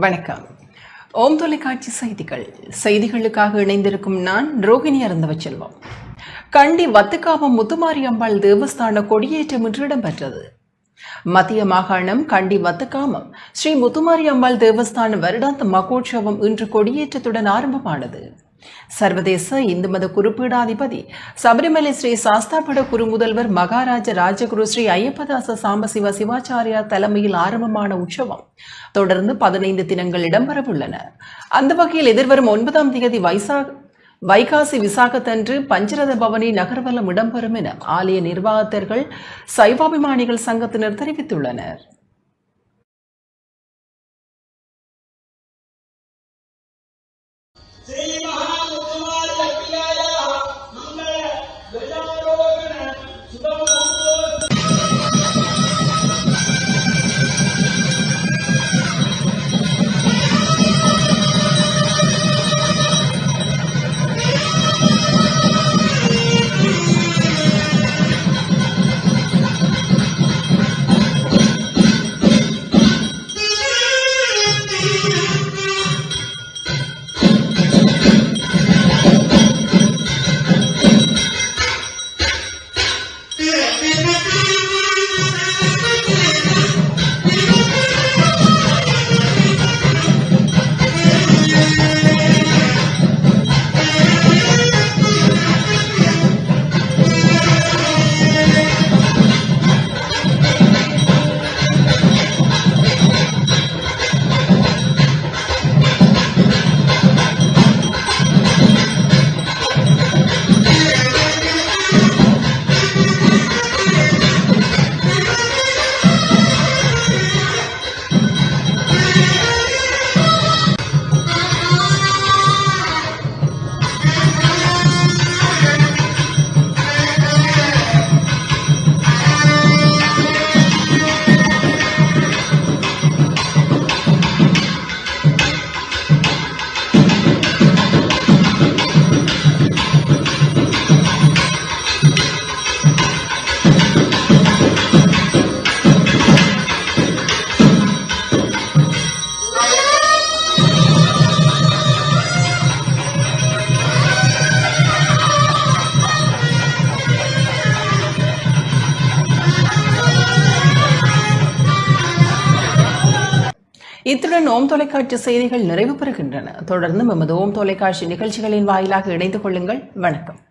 வணக்கம். ஓம் தொலைக்காட்சி செய்திகளுக்காக இணைந்திருக்கும் நான் ரோகிணி அருந்தவச்செல்வம். கண்டி வத்துக்காமம் முத்துமாரி அம்பாள் தேவஸ்தான கொடியேற்றம் இன்று இடம்பெற்றது. மத்திய மாகாணம் கண்டி வத்துக்காமம் ஸ்ரீ முத்துமாரி அம்பாள் தேவஸ்தான வருடாந்த மகோற்சவம் இன்று கொடியேற்றத்துடன் ஆரம்பமானது. சர்வதேச இந்து மத குறிப்பீடாதிபதி சபரிமலை ஸ்ரீ சாஸ்தாபட குரு முதல்வர் மகாராஜ ராஜகுரு ஸ்ரீ ஐயப்பதாச சாம்பசிவ சிவாச்சாரியா தலைமையில் ஆரம்பமான உற்சவம் தொடர்ந்து 15 தினங்கள் இடம்பெறவுள்ளன. அந்த வகையில் எதிர்வரும் 9ஆம் தேதி வைகாசி விசாகத்தன்று பஞ்சரத பவனி நகர்வலம் இடம்பெறும் என ஆலய நிர்வாகத்தர்கள் சைவாபிமானிகள் சங்கத்தினர் தெரிவித்துள்ளனர். இத்துடன் ஓம் தொலைக்காட்சி செய்திகள் நிறைவு பெறுகின்றன. தொடர்ந்து நமது ஓம் தொலைக்காட்சி நிகழ்ச்சிகளின் வாயிலாக இணைந்து கொள்ளுங்கள். வணக்கம்.